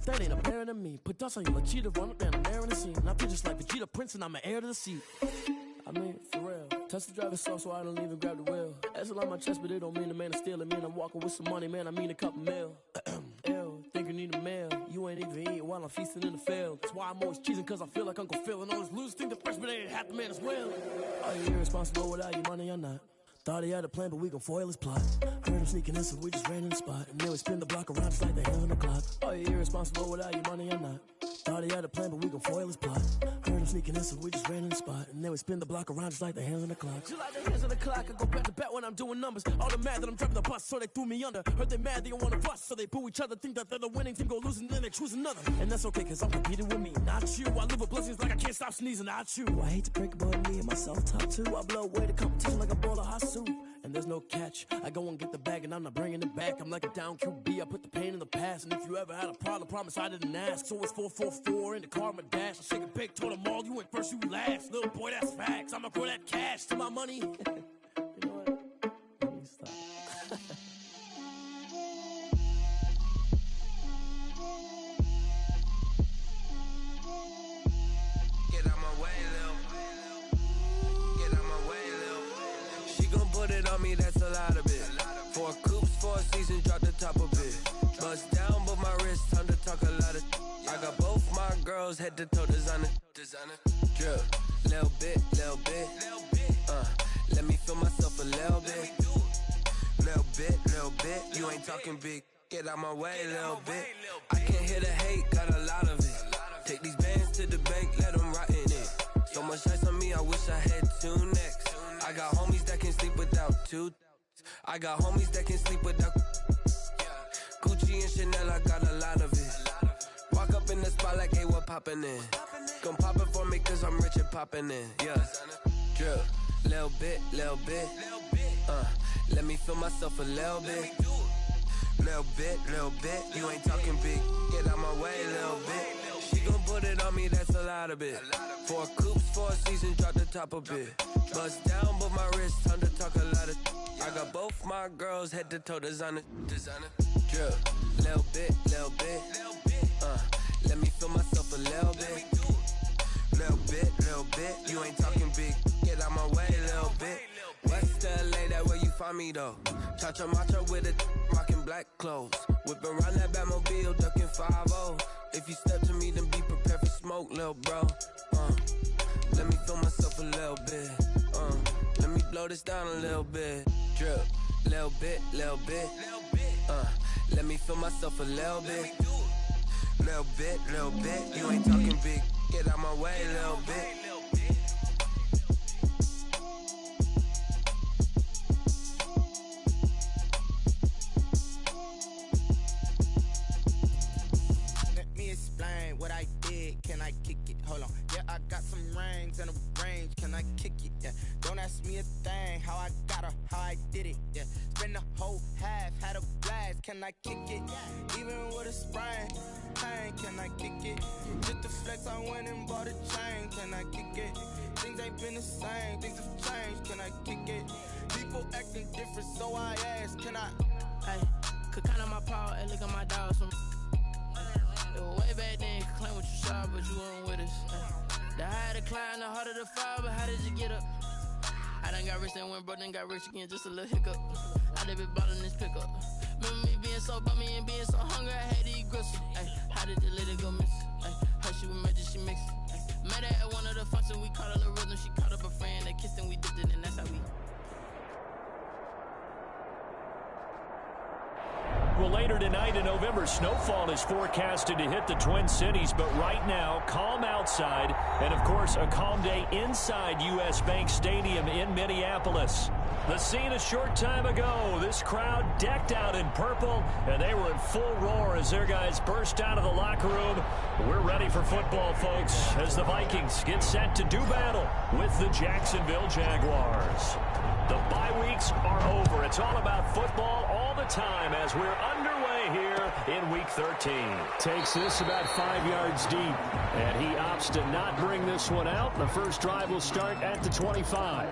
that ain't apparent to me. Put dust on you like cheetah, run up down and there in the scene. I feel just like Vegeta Prince and I'm an heir to the seat. I mean, for real. Touch the driver's soft so I don't even grab the wheel. That's a lot on my chest, but it don't mean the man is stealing. Mean I'm walking with some money, man, I mean a couple mil. Ew, think you need a meal. You ain't even eating while I'm feasting in the field. That's why I'm always cheesing, cause I feel like Uncle Phil. And all those losers think the freshman ain't half the man as well. Are you irresponsible without your money or not? Thought he had a plan, but we gon' foil his plot. Heard him sneaking in, so we just ran in the spot. And then we spin the block around just like the hands on the clock. Are you irresponsible without your money or not? Thought he had a plan, but we gon' foil his plot. Heard him sneaking in, so we just ran in the spot. And then we spin the block around just like the hands on the clock. Just like the hands on the clock, I go back to back when I'm doing numbers. All the mad that I'm driving the bus, so they threw me under. Heard they mad, they don't wanna bust, so they boo each other. Think that they're the winning team, go losing, then they choose another. And that's okay, cause I'm competing with me, not you. I live with blessings like I can't stop sneezing, not you. I hate to break it, but me and myself top two. I blow away the competition like a bowl of hot soup. And there's no catch. I go and get the bag and I'm not bringing it back. I'm like a down QB, I put the pain in the past. And if you ever had a problem, promise I didn't ask. So it's 444 in the car, my dash. I shake a big, told them all, you went first, you last. Little boy, that's facts. I'ma grow that cash to my money. You know what? Let me stop. Get out my way, Lil. Get out my way, Lil. She gon' put it on me, that's a lot of it. 4 coops, 4 seasons, drop the top of it. Bust down, but my wrist, time to talk a lot of. I got both my girls head to toe designer. Drip, little bit, little bit. Let me feel myself a little bit. Little bit. You ain't talking big. Get out my way, little bit. I can't hear the hate, got a lot of it. Take these bands to the bank, let them rot in it. So much ice on me, I wish I had 2 necks. I got homies that can sleep without 2. I got homies that can sleep without Gucci and Chanel, I got a lot of it. Walk up in the spot like, hey, what poppin' in? Gon' pop it for me cause I'm rich and poppin' in. Yeah, drip, little bit. Let me feel myself a little bit. Little bit. You ain't talking big. Get out my way, little bit. She gon' put it on me, that's a lot of it. 4 coops, 4 seasons, drop the top a bit. Bust down, but my wrist, time to talk a lot of. I got both my girls head to toe designer. Drip, little bit. Let me feel myself a little bit. Little bit. You ain't talking big. Get out my way, little bit. West LA, that where you find me though. Cha-cha macho with it, rockin' black clothes. Whip around that Batmobile, ducking 5-0. If you step to me, then be prepared for smoke, little bro. Let me feel myself a little bit. Let me blow this down a little bit. Drip, little bit. Let me feel myself a little bit. Little bit. You ain't talking big. Get out my way, little bit. Let me explain what I did. Can I kick it? Hold on. Yeah, I got some rings and a range. Can I kick it? Yeah. Don't ask me a thing. How I got her, how I did it. Yeah. Spend the whole half, had a blast. Can I kick it? Even with a sprain. Pain, can I kick it? Just the flex, I went and bought a chain. Can I kick it? Things ain't been the same. Things have changed. Can I kick it? People acting different, so I ask. Can I? Hey, could count on my power and look at my dogs from. It was way back then, you could claim what you saw, but you weren't with us. The higher the climb, the harder the fall, but how did you get up? I done got rich, then went broke, then got rich again, just a little hiccup. I done been ballin' this pickup. Remember me being so bummy and being so hungry, I had to eat gristle. Ay, how did the lady go miss? Her she was magic, she mixed. Met her at one of the functions, we caught a little rhythm. She caught up a friend, they kissed and we dipped it, and that's how we. Well, later tonight in November, snowfall is forecasted to hit the Twin Cities, but right now, calm outside, and of course, a calm day inside U.S. Bank Stadium in Minneapolis. The scene a short time ago, this crowd decked out in purple, and they were in full roar as their guys burst out of the locker room. We're ready for football, folks, as the Vikings get set to do battle with the Jacksonville Jaguars. The bye weeks are over. It's all about football all the time as we're underway here in Week 13. Takes this about 5 yards deep, and he opts to not bring this one out. The first drive will start at the 25.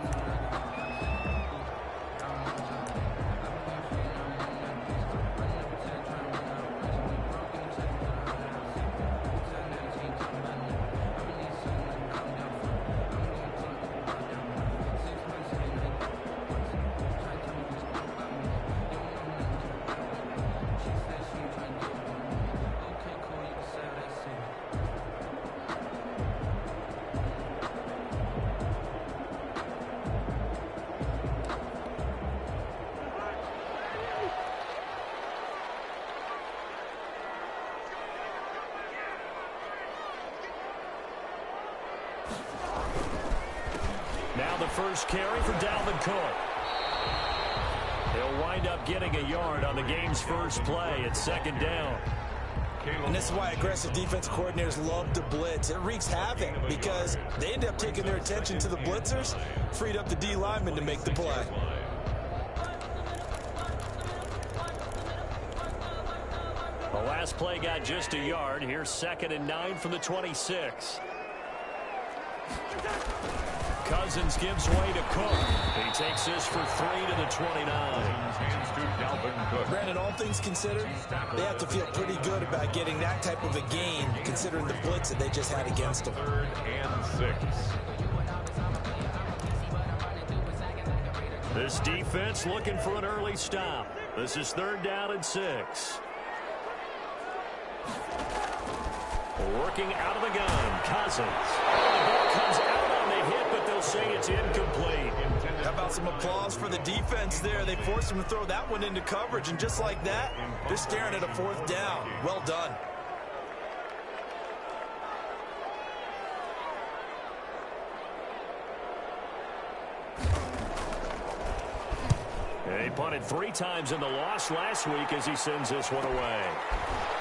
Now the first carry for Dalvin Cook. He'll wind up getting a yard on the game's first play. It's second down. And this is why aggressive defensive coordinators love to blitz. It wreaks havoc because they end up taking their attention to the blitzers, freed up the D lineman to make the play. The last play got just a yard. Here's 2nd and 9 from the 26. Cousins gives way to Cook. He takes this for 3 to the 29. Brandon, all things considered, they have to feel pretty good about getting that type of a gain, considering the blitz that they just had against them. 3rd and 6. This defense looking for an early stop. This is 3rd down and 6. Working out of the gun, Cousins. The ball comes out on the hit, but they'll say it's incomplete. How about some applause for the defense there? They forced him to throw that one into coverage, and just like that, they're staring at a 4th down. Well done. He punted 3 times in the loss last week as he sends this one away.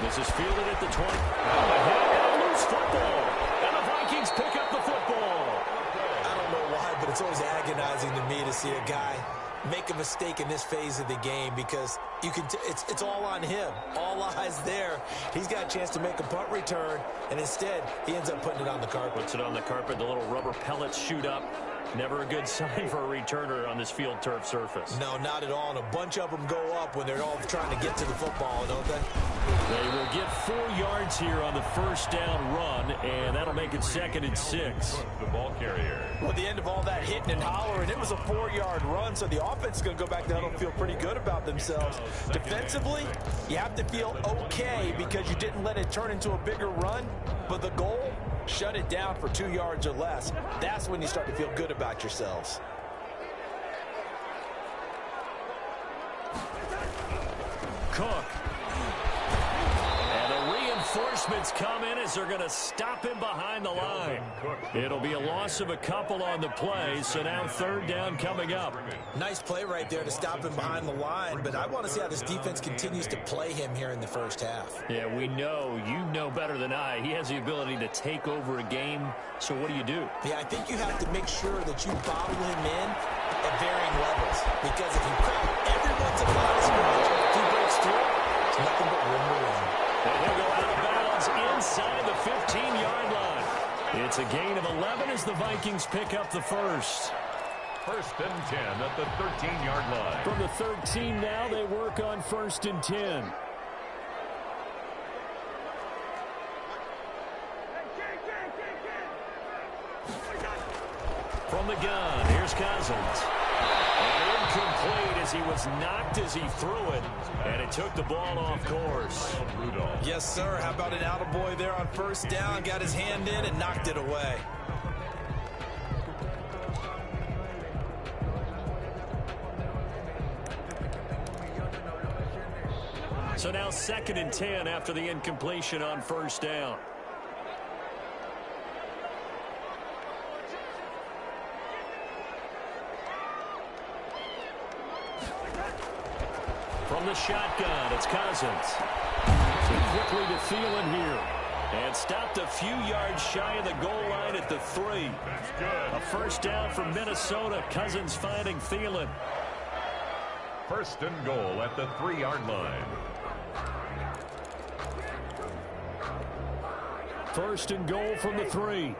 This is fielded at the 20. And a loose football. And the Vikings pick up the football. I don't know why, but it's always agonizing to me to see a guy make a mistake in this phase of the game because you can it's all on him. All eyes there. He's got a chance to make a punt return, and instead he ends up putting it on the carpet. Puts it on the carpet. The little rubber pellets shoot up. Never a good sign for a returner on this field turf surface. No, not at all. And a bunch of them go up when they're all trying to get to the football, don't they? They will get 4 yards here on the first down run, and that'll make it 2nd and 6. The ball carrier. Well, at the end of all that hitting and hollering, it was a 4-yard run, so the offense is going to go back down and feel pretty good about themselves. Defensively, you have to feel okay because you didn't let it turn into a bigger run, but the goal, shut it down for 2 yards or less. That's when you start to feel good about yourselves. Cook. And the reinforcements come in as they're going to stop him behind the line. It'll be a loss of a couple on the play, so now 3rd down coming up. Nice play right there to stop him behind the line, but I want to see how this defense continues to play him here in the first half. Yeah, we know, you know better than I, he has the ability to take over a game, so what do you do? Yeah, I think you have to make sure that you bottle him in at varying levels, because if you crowd every once in a while, if he breaks through, it's nothing but room to run. And he'll go out of bounds inside the 15-yard line. It's a gain of 11 as the Vikings pick up the first. 1st and 10 at the 13-yard line. From the 13 now, they work on 1st and 10. From the gun, here's Cousins. And incomplete as he was knocked as he threw it, and it took the ball off course. Yes, sir. How about an attaboy there on 1st down? Got his hand in and knocked it away. So now 2nd and 10 after the incompletion on 1st down. From the shotgun, it's Cousins. So quickly to Thielen here. And stopped a few yards shy of the goal line at the 3. That's good. A 1st down from Minnesota. Cousins finding Thielen. 1st and goal at the 3-yard line. 1st and goal from the 3.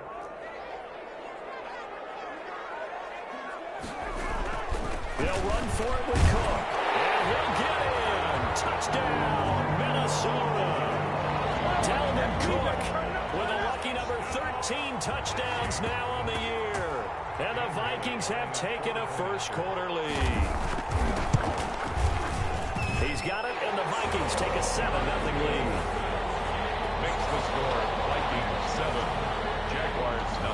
They'll run for it with Cook. And he'll get in. Touchdown, Minnesota. Dalvin Cook with a lucky number 13 touchdowns now on the year. And the Vikings have taken a first-quarter lead. He's got it, and the Vikings take a 7-0 lead. Makes the score Vikings 7, Jaguars 0.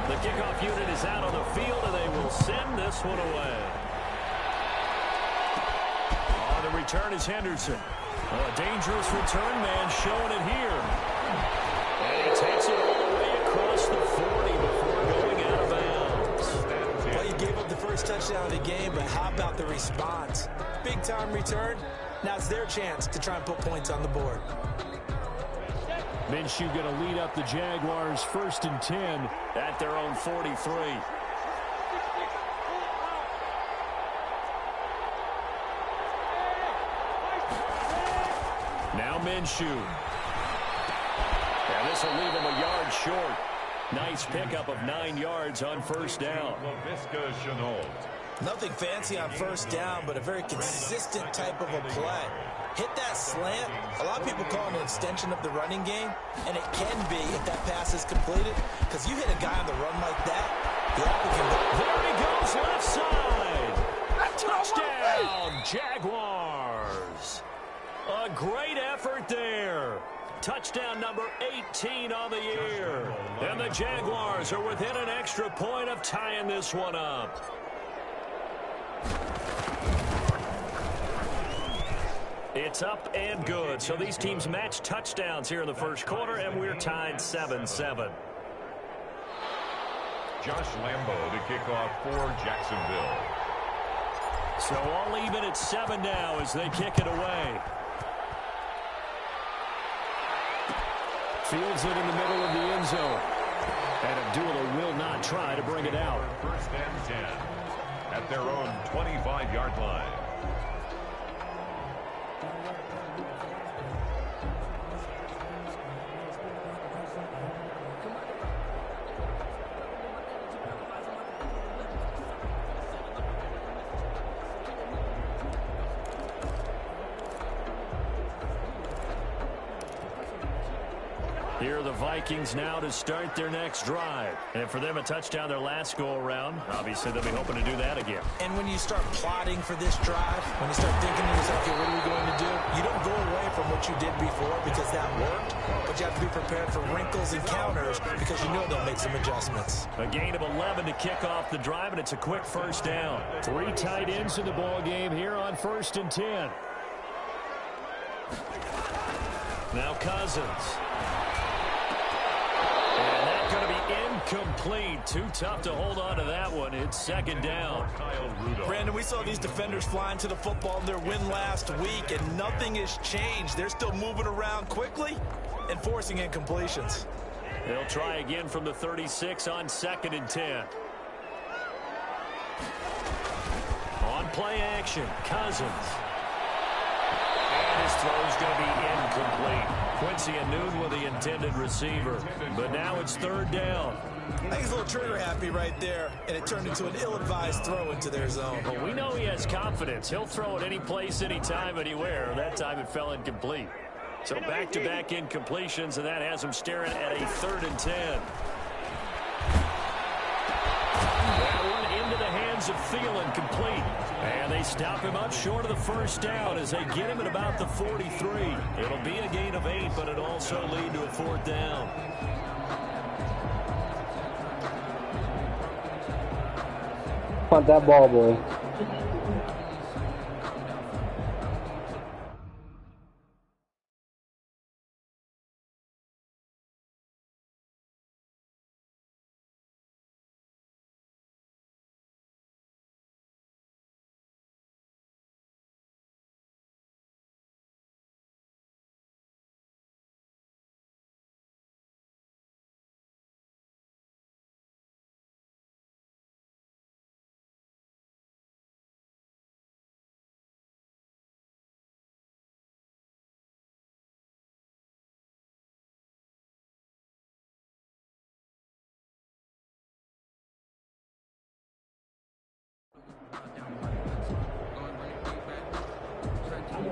The kickoff unit is out on the field, and they will send this one away. Oh, the return is Henderson. A dangerous return man showing it here. And he takes it all the way across the 40 before going out of bounds. Well, you gave up the first touchdown of the game, but how about the response? Big-time return. Now it's their chance to try and put points on the board. Minshew going to lead up the Jaguars 1st and 10 at their own 43. Now Minshew. And this will leave him a yard short. Nice pickup of 9 yards on 1st down. Nothing fancy on 1st down, but a very consistent type of a play. Hit that slant. A lot of people call it an extension of the running game, and it can be if that pass is completed, because you hit a guy on the run like that, the offense can go. There he goes, left side. Touchdown, Jaguars. A great effort there. Touchdown number 18 on the year. And the Jaguars are within an extra point of tying this one up. It's up and good. So these teams match touchdowns here in the first quarter, and we're tied 7-7. Josh Lambo to kick off for Jacksonville. So all even at 7 now as they kick it away. Fields it in the middle of the end zone. And Abdullah will not try to bring it out. 1st and 10 at their own 25-yard line. Here are the Vikings now to start their next drive. And for them, a touchdown their last go-around. Obviously, they'll be hoping to do that again. And when you start plotting for this drive, when you start thinking to yourself, okay, what are we going to do? You don't go away from what you did before because that worked, but you have to be prepared for wrinkles and counters because you know they'll make some adjustments. A gain of 11 to kick off the drive, and it's a quick 1st down. 3 tight ends in the ball game here on 1st and 10. Now Cousins. And that's going to be incomplete. Too tough to hold on to that one. It's 2nd down. Brandon, we saw these defenders flying to the football in their win last week, and nothing has changed. They're still moving around quickly and forcing incompletions. They'll try again from the 36 on 2nd and 10. On play action, Cousins. And his throw's going to be incomplete. Quincy Anoon with the intended receiver. But now it's 3rd down. I think he's a little trigger happy right there, and it turned into an ill-advised throw into their zone. But we know he has confidence. He'll throw it any place, anytime, anywhere. That time it fell incomplete. So back-to-back incompletions, and that has him staring at a 3rd and 10. That one into the hands of Thielen, complete. And they stop him up short of the 1st down as they get him at about the 43. It'll be a gain of 8, but it'll also lead to a 4th down. Punt that ball, boy.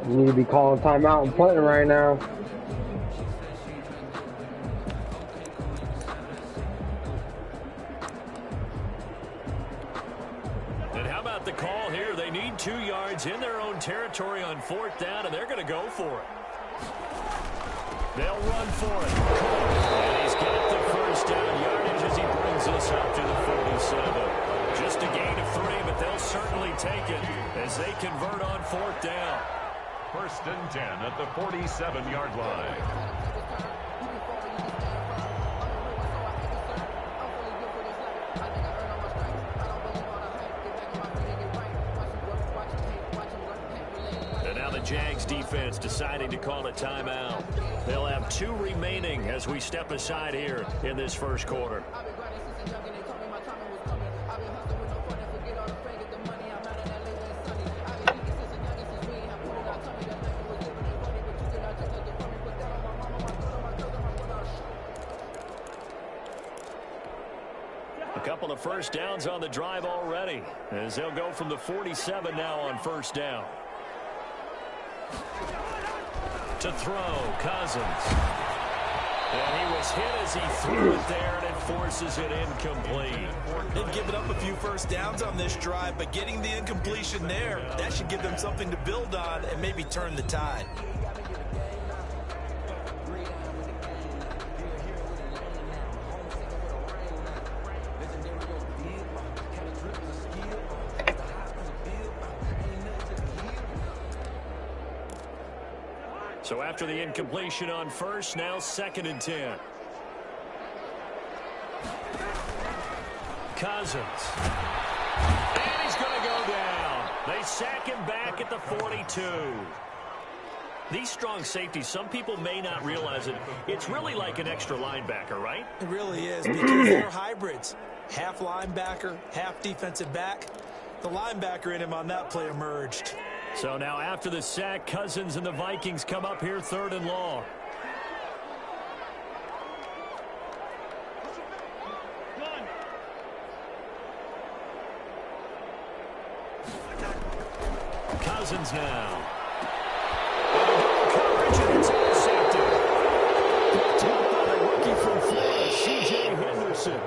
You need to be calling timeout and punting right now. And how about the call here? They need 2 yards in their own territory on 4th down, and they're going to go for it. They'll run for it. And he's got the 1st down yardage as he brings this up to the 47. Just a gain of 3, but they'll certainly take it as they convert on 4th down. First and 10 at the 47-yard line. Jags defense deciding to call a timeout. They'll have 2 remaining as we step aside here in this first quarter. A couple of first downs on the drive already as they'll go from the 47 now on first down. To throw, Cousins. And he was hit as he threw it there, and it forces it incomplete. They've given up a few first downs on this drive, but getting the incompletion there, that should give them something to build on and maybe turn the tide. So after the incompletion on first, now 2nd and 10. Cousins. And he's going to go down. They sack him back at the 42. These strong safeties, some people may not realize it. It's really like an extra linebacker, right? It really is, because they're hybrids. Half linebacker, half defensive back. The linebacker in him on that play emerged. So now after the sack, Cousins and the Vikings come up here 3rd and long. Cousins now. Coverage, and it's intercepted. Picked up by the rookie from Florida, C.J. Henderson.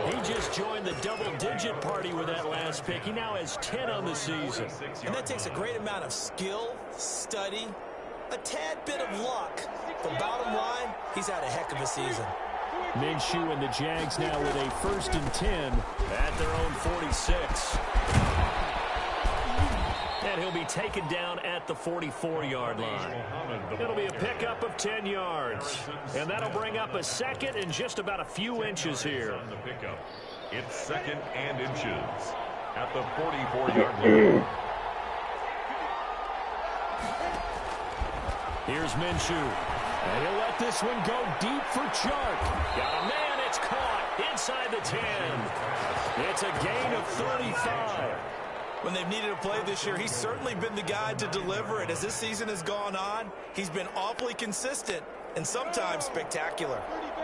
He just joined the double-digit party with that last pick. He now has 10 on the season. And that takes a great amount of skill, study, a tad bit of luck. But bottom line, he's had a heck of a season. Minshew and the Jags now with a 1st and 10 at their own 46. And he'll be taken down at the 44-yard line. It'll be a pickup of 10 yards. And that'll bring up a 2nd and just about a few inches here. It's 2nd and inches at the 44-yard line. Here's Minshew. And he'll let this one go deep for Chark. Got a man, it's caught inside the 10. It's a gain of 35. When they've needed a play this year, he's certainly been the guy to deliver it. As this season has gone on, he's been awfully consistent and sometimes spectacular.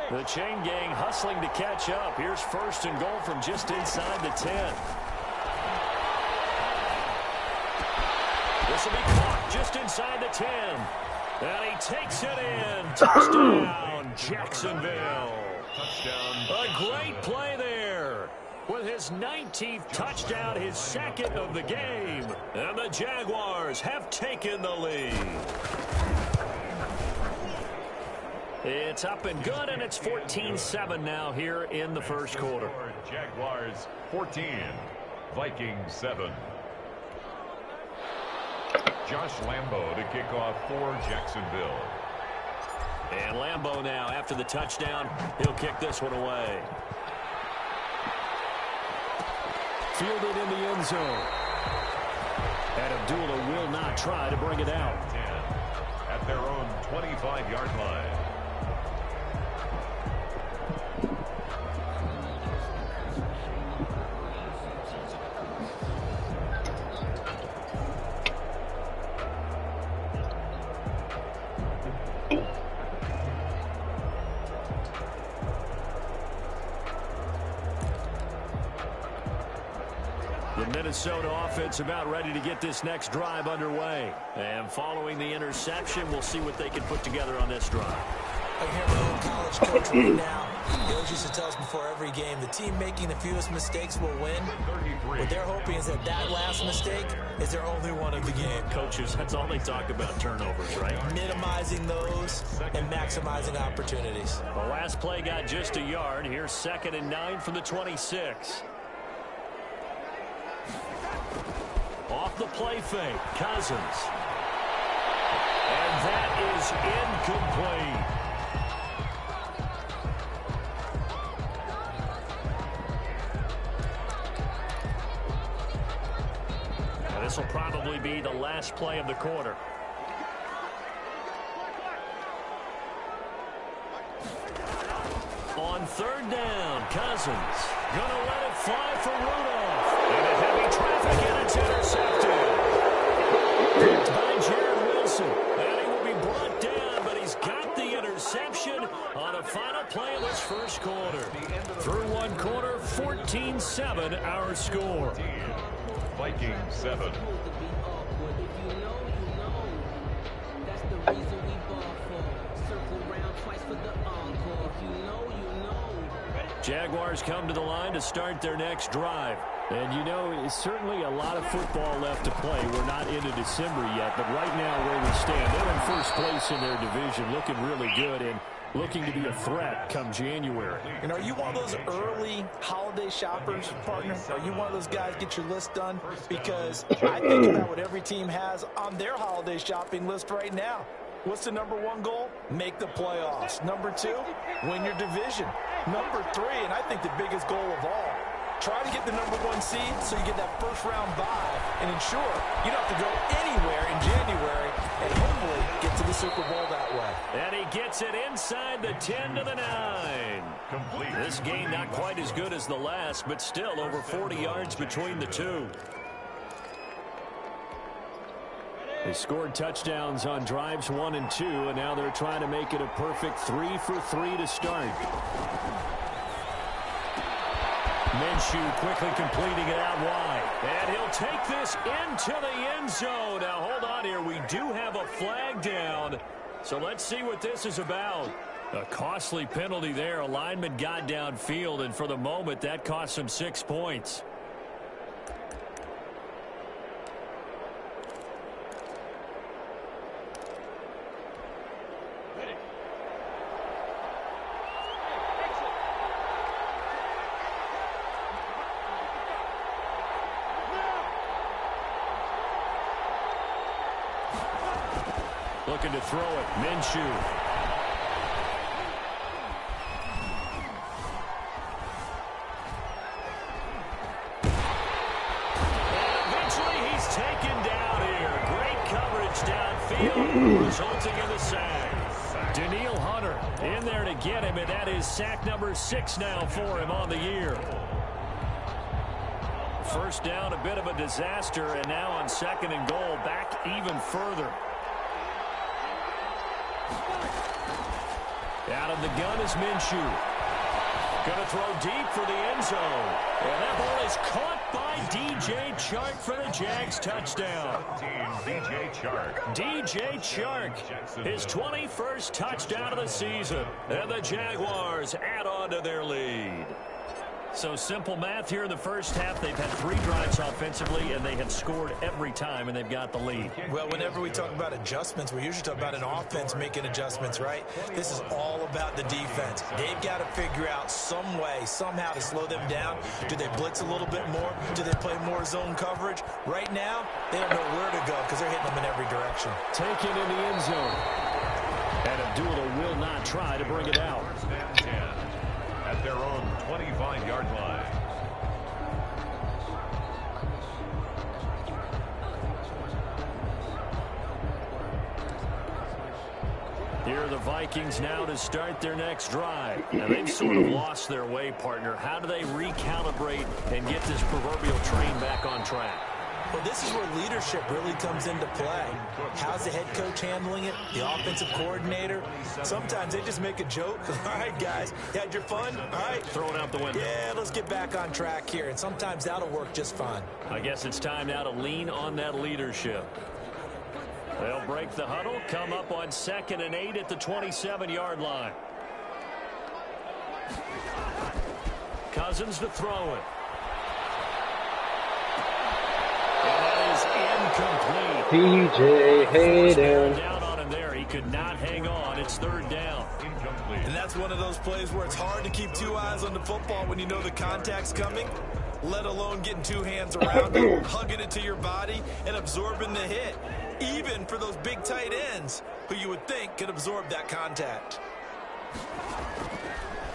The chain gang hustling to catch up. Here's 1st and goal from just inside the 10. This will be caught just inside the 10. And he takes it in. Touchdown, Jacksonville. Touchdown. A great play there. With his 19th touchdown, his 2nd of the game. And the Jaguars have taken the lead. It's up and good, and it's 14-7 now here in the first quarter. Jaguars 14, Vikings 7. Josh Lambo to kick off for Jacksonville. And Lambo now, after the touchdown, he'll kick this one away. Fielded in the end zone. And Abdullah will not try to bring it out. 10 at their own 25-yard line. The Minnesota offense about ready to get this next drive underway. And following the interception, we'll see what they can put together on this drive. I hear my old college coach right now. He always used to tell us before every game, the team making the fewest mistakes will win. What they're hoping is that that last mistake is their only one of the game. Coaches, that's all they talk about, turnovers, right? Minimizing those and maximizing opportunities. The last play got just a yard. Here's 2nd and 9 from the 26. Off the play fake, Cousins. is incomplete. Now, this will probably be the last play of the quarter. On third down, Cousins gonna let it fly for Rudolph. Into heavy traffic, and it's intercepted. Picked by Jared Wilson. And he will be brought down, but he's got the interception on the final play of this first quarter. Through one quarter, 14-7 our score. Vikings 7. Jaguars come to the line to start their next drive. And, you know, it's certainly a lot of football left to play. We're not into December yet, but right now where we stand, they're in first place in their division, looking really good and looking to be a threat come January. And are you one of those early holiday shoppers, partner? Are you one of those guys get your list done? Because I think about what every team has on their holiday shopping list right now. What's the number one goal? Make the playoffs. Number two, win your division. Number three, and I think the biggest goal of all, try to get the number one seed so you get that first round bye and ensure you don't have to go anywhere in January and hopefully get to the Super Bowl that way. And he gets it inside the 10 to the 9. Complete. This game not quite as good as the last, but still over 40 yards between the two. They scored touchdowns on drives 1 and 2, and now they're trying to make it a perfect 3 for 3 to start. Minshew quickly completing it out wide. And he'll take this into the end zone. Now, hold on here. We do have a flag down. So let's see what this is about. A costly penalty there. A lineman got downfield, and for the moment, that cost him 6 points. Looking to throw it. Minshew. And eventually he's taken down here. Great coverage downfield, resulting in the sack. Daniil Hunter in there to get him, and that is sack number 6 now for him on the year. First down, a bit of a disaster, and now on 2nd and goal, back even further. Out of the gun is Minshew. Going to throw deep for the end zone. And that ball is caught by DJ Chark for the Jags touchdown. DJ Chark. DJ Chark, his 21st touchdown of the season. And the Jaguars add on to their lead. So simple math here in the first half. They've had 3 drives offensively, and they have scored every time, and they've got the lead. Well, whenever we talk about adjustments, we usually talk about an offense making adjustments, right? This is all about the defense. They've got to figure out some way, somehow to slow them down. Do they blitz a little bit more? Do they play more zone coverage? Right now, they don't know where to go because they're hitting them in every direction. Taken in the end zone. And Abdullah will not try to bring it out. At their own 25-yard line. Here are the Vikings now to start their next drive. Now, they've sort of lost their way, partner. How do they recalibrate and get this proverbial train back on track? Well, this is where leadership really comes into play. How's the head coach handling it? The offensive coordinator? Sometimes they just make a joke. All right, guys, you had your fun? All right. Throw it out the window. Yeah, let's get back on track here. And sometimes that'll work just fine. I guess it's time now to lean on that leadership. They'll break the huddle, come up on 2nd and 8 at the 27-yard line. Cousins to throw it. Incomplete. DJ Hayden. Down on him there. He could not hang on. It's 3rd down. Incomplete. And that's one of those plays where it's hard to keep 2 eyes on the football when you know the contact's coming, let alone getting 2 hands around it, hugging it to your body, and absorbing the hit. even for those big tight ends who you would think could absorb that contact.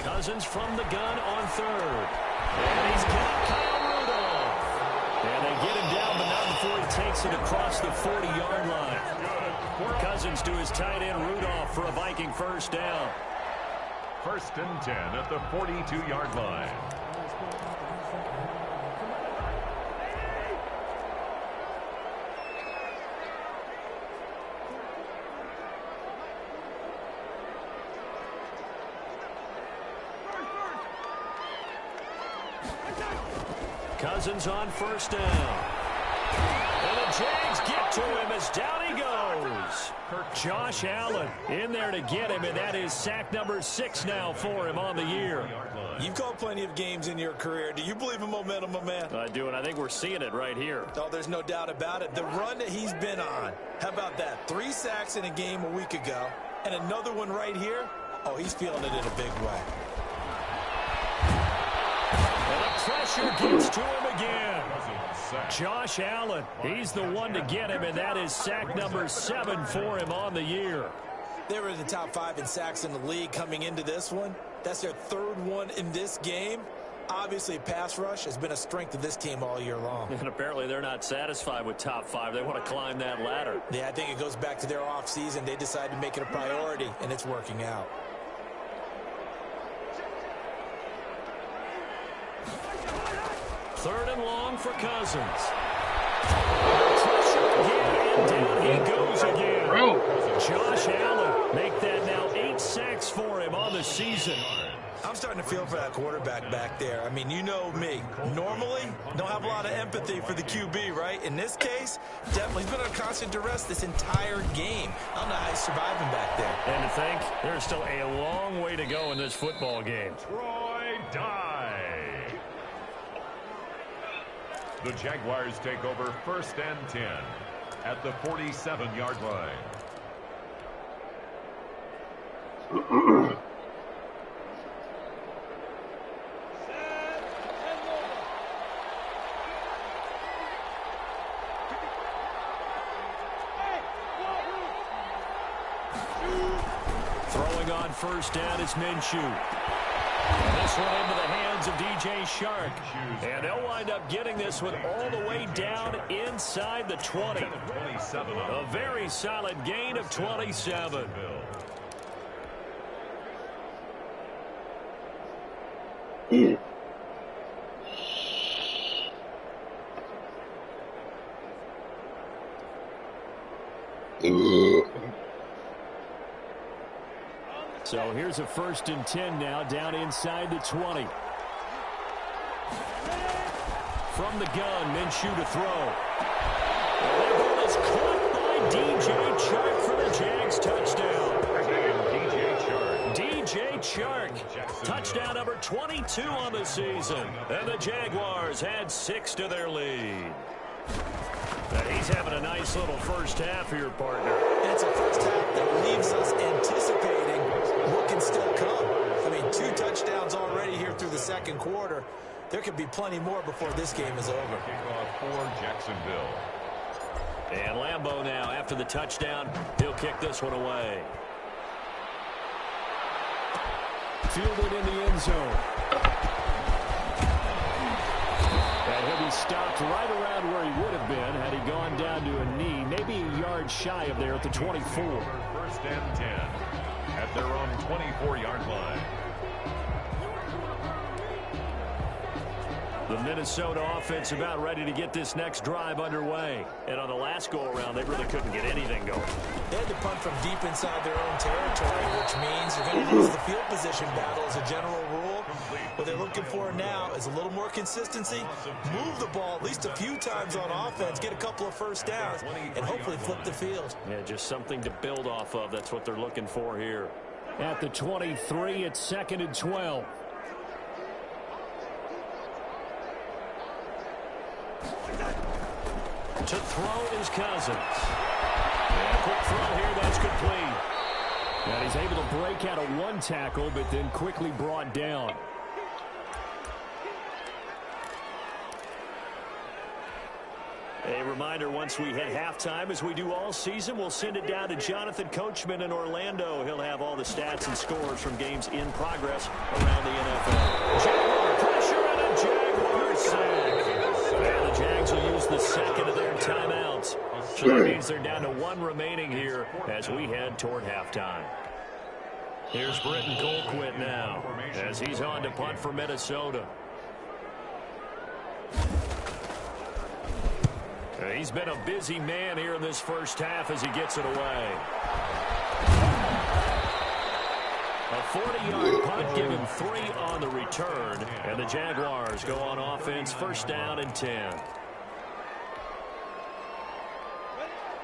Cousins from the gun on third. And he's got Kyle Rudolph. And they get him down, but not before he takes it across the 40-yard line. Cousins to his tight end Rudolph for a Viking first down. 1st and 10 at the 42-yard line. Cousins on first down. And the Jags get to him as down he goes. Josh Allen in there to get him, and that is sack number 6 now for him on the year. You've called plenty of games in your career. Do you believe in momentum, my man? I do, and I think we're seeing it right here. Oh, there's no doubt about it. The run that he's been on. How about that? 3 sacks in a game a week ago, and another one right here. Oh, he's feeling it in a big way. And the pressure gets to him again. Josh Allen, he's the one to get him, and that is sack number 7 for him on the year. They were in the top 5 in sacks in the league coming into this one. That's their 3rd one in this game. Obviously, pass rush has been a strength of this team all year long. And apparently they're not satisfied with top 5. They want to climb that ladder. Yeah, I think it goes back to their offseason. They decided to make it a priority, and it's working out. Third and long for Cousins. Pressure again, and down he goes again. Josh Allen make that now 8 sacks for him on the season. I'm starting to feel for that quarterback back there. I mean, you know me. Normally, don't have a lot of empathy for the QB, right? In this case, definitely he's been under constant duress this entire game. I don't know how he's surviving back there. And to think, there's still a long way to go in this football game. Troy Dye. The Jaguars take over 1st and 10 at the 47-yard line. Throwing on first down is Minshew. And this one into the hands of DJ Shark. And they'll wind up getting this one all the way down inside the 20. A very solid gain of 27. So here's a 1st and 10 now, down inside the 20. From the gun, Minshew to throw. And that ball is caught by DJ Chark for the Jags touchdown. DJ Chark, touchdown number 22 on the season. And the Jaguars had 6 to their lead. He's having a nice little first half here, partner. And it's a first half that leaves us anticipating what can still come. I mean, 2 touchdowns already here through the 2nd quarter. There could be plenty more before this game is over. Kickoff for Jacksonville. And Lambeau now, after the touchdown, he'll kick this one away. Fielded in the end zone. And he'll be stopped right around where he would have been had he gone down to a knee, maybe a yard shy of there at the 24. 1st and 10 at their own 24-yard line. The Minnesota offense about ready to get this next drive underway. And on the last go-around, they really couldn't get anything going. They had to punt from deep inside their own territory, which means they're going to lose the field position battle as a general rule. What they're looking for now is a little more consistency, move the ball at least a few times on offense, get a couple of first downs, and hopefully flip the field. Yeah, just something to build off of. That's what they're looking for here. At the 23, it's 2nd and 12. To throw is Cousins. And a quick throw here, that's complete. And he's able to break out of 1 tackle, but then quickly brought down. A reminder, once we hit halftime, as we do all season, we'll send it down to Jonathan Coachman in Orlando. He'll have all the stats and scores from games in progress around the NFL. Jaguar pressure and a Jaguar sack. And the Jags will use the second of their timeouts. So that means they're down to one remaining here as we head toward halftime. Here's Britton Colquitt now as he's on to punt for Minnesota. He's been a busy man here in this first half as he gets it away. A 40-yard punt, given 3 on the return, and the Jaguars go on offense, first down and 10.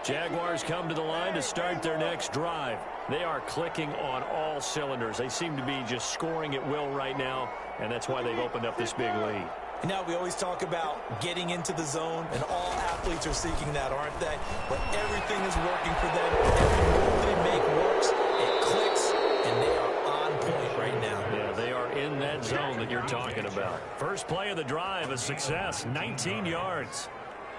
Jaguars come to the line to start their next drive. They are clicking on all cylinders. They seem to be just scoring at will right now, and that's why they've opened up this big lead. Now, we always talk about getting into the zone, and all athletes are seeking that, aren't they? But everything is working for them. Every move they make works. It clicks, and they are on point right now. Yeah, they are in that zone that you're talking about. First play of the drive, a success, 19 yards.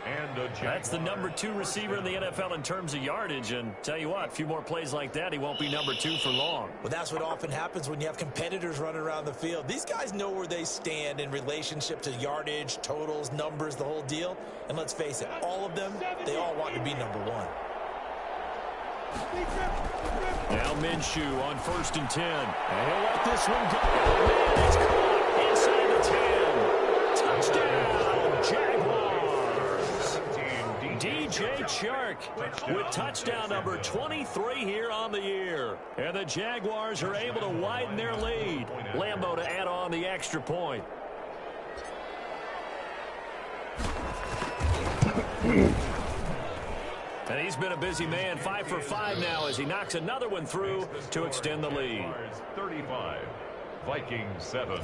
And that's the number 2 receiver in the NFL in terms of yardage. And tell you what, a few more plays like that, he won't be number 2 for long. Well, that's what often happens when you have competitors running around the field. These guys know where they stand in relationship to yardage, totals, numbers, the whole deal. And let's face it, all of them, they all want to be number 1. Now Minshew on 1st and 10. And he'll let this one go. Man, it's caught inside the 10. Touchdown, Jaguars. DJ Chark with touchdown number 23 here on the year. And the Jaguars are able to widen their lead. Lambeau to add on the extra point. And he's been a busy man, 5 for 5 now as he knocks another one through to extend the lead. 35, Vikings 7.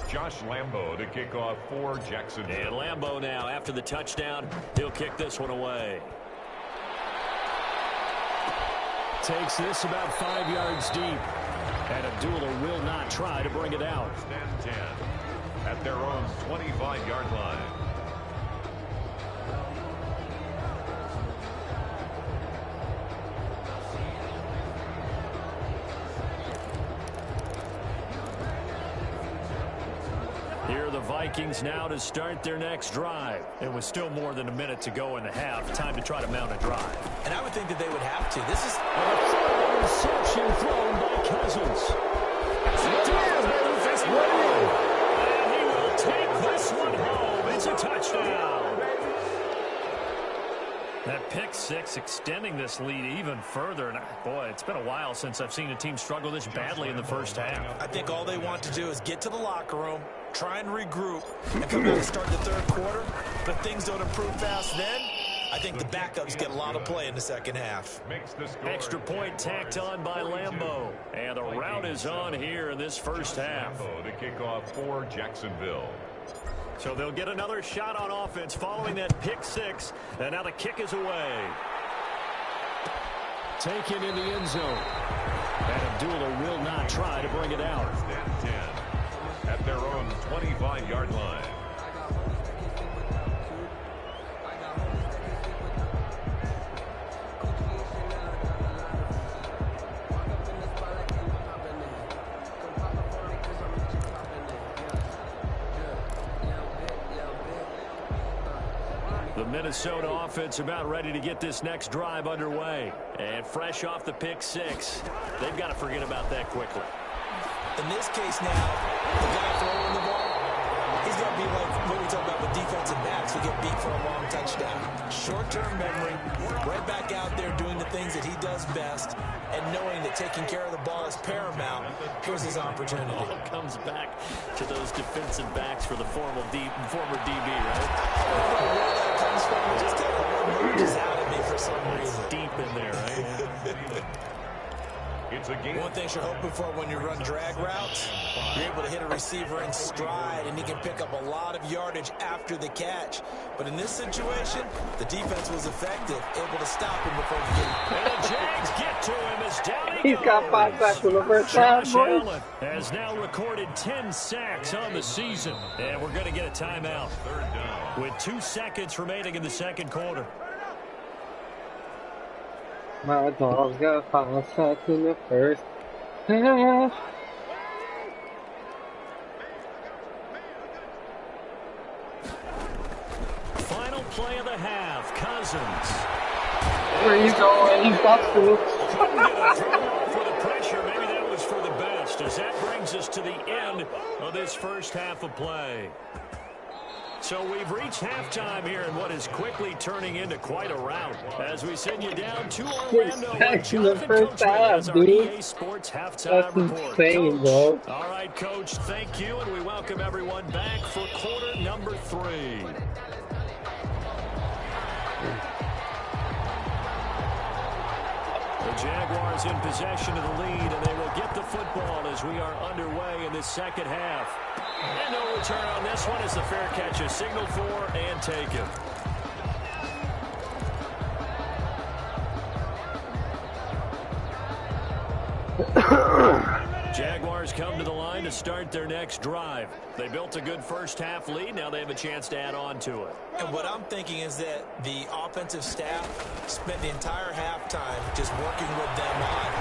Josh Lambeau to kick off for Jacksonville. And Lambeau now, after the touchdown, he'll kick this one away. Takes this about 5 yards deep. And Abdullah will not try to bring it out. First and 10 at their own 25-yard line. Here are the Vikings now to start their next drive. It was still more than a minute to go in the half. Time to try to mount a drive. And I would think that they would have to. This is a interception thrown by Cousins. And he will take this one home. It's a touchdown. That pick 6 extending this lead even further. And boy, it's been a while since I've seen a team struggle this badly in the first half. I think all they want to do is get to the locker room, try and regroup, and come out and start the third quarter. But things don't improve fast then. I think the backups get a lot of play in the second half. Extra point tacked on by Lambeau. And the route is on here in this first half. Lambeau to kick off for Jacksonville. So they'll get another shot on offense following that pick 6. And now the kick is away. Taken in the end zone. And Abdullah will not try to bring it out. First and 10 at their own 25-yard line. The Minnesota offense about ready to get this next drive underway. And fresh off the pick 6, they've got to forget about that quickly. In this case now, the guy throwing the ball, he's got to be like what we talk about with defensive backs who get beat for a long touchdown. Short-term memory, right back out there doing the things that he does best, and knowing that taking care of the ball is paramount. Here's his opportunity. It all comes back to those defensive backs for the former DB, right? I don't know where that comes from. It just kind of emerges out of me for some reason. It's deep in there, right? It's a game. One thing you're hoping for when you run drag routes, you're able to hit a receiver in stride, and he can pick up a lot of yardage after the catch. But in this situation, the defense was effective, able to stop him before he get him. And the Jags get to him as down he He's goes. got 5 sacks in the first half, Josh boys. Allen has now recorded 10 sacks on the season. And we're going to get a timeout. Third down. with 2 seconds remaining in the second quarter. My dog's got 5 shots in the first half. Final play of the half, Cousins. Where are you going? You got to. For the pressure, maybe that was for the best, as that brings us to the end of this first half of play. So we've reached halftime here in what is quickly turning into quite a rout as we send you down to Orlando with Jonathan Coachman as our EA Sports halftime report. Insane, bro. All right, Coach, thank you, and we welcome everyone back for quarter number 3. The Jaguars in possession of the lead, and they will get the football as we are underway in this second half. And no return on this one as the fair catch is signaled for and taken. Jaguars come to the line to start their next drive. They built a good first half lead. Now they have a chance to add on to it. And what I'm thinking is that the offensive staff spent the entire halftime just working with them on,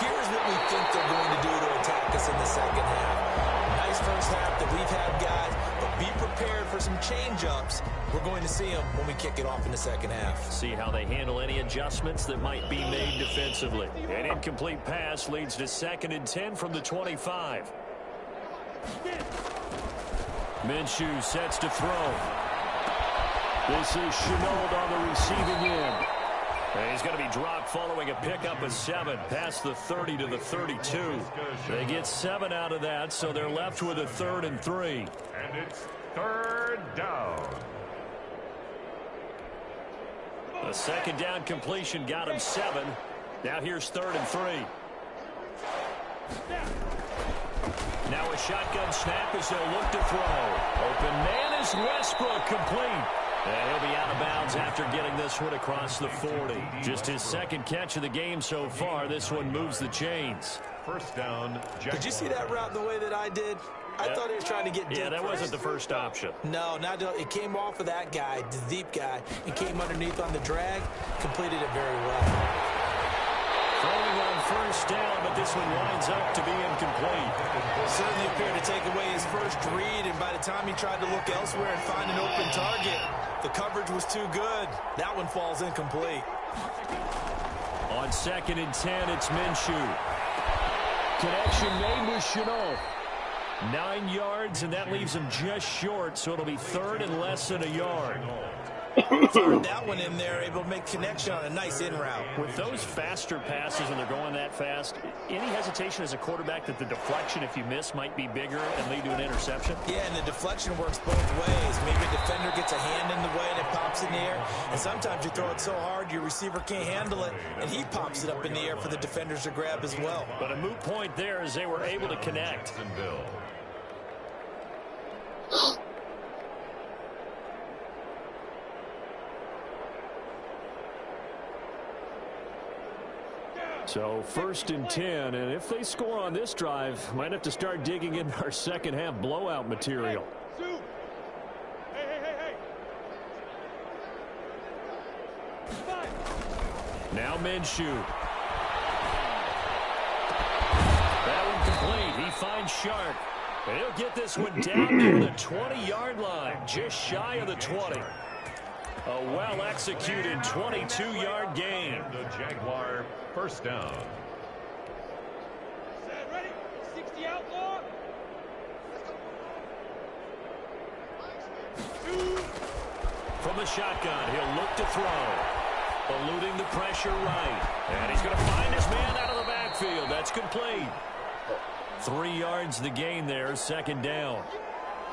here's what we think they're going to do to attack us in the second half. Nice first half that we've had, guys, but be prepared for some change-ups. We're going to see them when we kick it off in the second half. See how they handle any adjustments that might be made defensively. An incomplete pass leads to 2nd and 10 from the 25. Minshew sets to throw. This is Chenault on the receiving end. And he's going to be dropped following a pickup of 7 past the 30 to the 32. They get 7 out of that, so they're left with a 3rd and 3. And it's 3rd down. A 2nd down completion got him 7. Now here's 3rd and 3. Now a shotgun snap as they'll look to throw. Open man is Westbrook, complete. And he'll be out of bounds after getting this one across the 40. Just his 2nd catch of the game so far. This one moves the chains. 1st down. Did you see that route the way that I did? I thought he was trying to get deep. Yeah, that wasn't the first option. No, it came off of that guy, the deep guy. It came underneath on the drag, completed it very well. Throwing on 1st down, but this one winds up to be incomplete. Certainly appeared to take away his first read, and by the time he tried to look elsewhere and find an open target, the coverage was too good. That one falls incomplete. On 2nd and 10, it's Minshew. Connection made with Chenault. 9 yards, and that leaves him just short, so it'll be 3rd and less than a yard. Third that one in there, able to make connection on a nice in route. With those faster passes when they're going that fast, any hesitation as a quarterback that the deflection, if you miss, might be bigger and lead to an interception? Yeah, and the deflection works both ways. Maybe a defender gets a hand in the way and it pops in the air, and sometimes you throw it so hard your receiver can't handle it, and he pops it up in the air for the defenders to grab as well. But a moot point there as they were able to connect. So 1st and 10, and if they score on this drive, might have to start digging in our second half blowout material. Now Minshew. That one complete. He finds Sharp. And he'll get this one down near the 20-yard line, just shy of the 20. A well-executed 22-yard gain. The Jaguar 1st down. Ready? 60 outlaw. From the shotgun, he'll look to throw. Eluding the pressure right. And he's going to find his man out of the backfield. That's complete. 3 yards the gain there, 2nd down.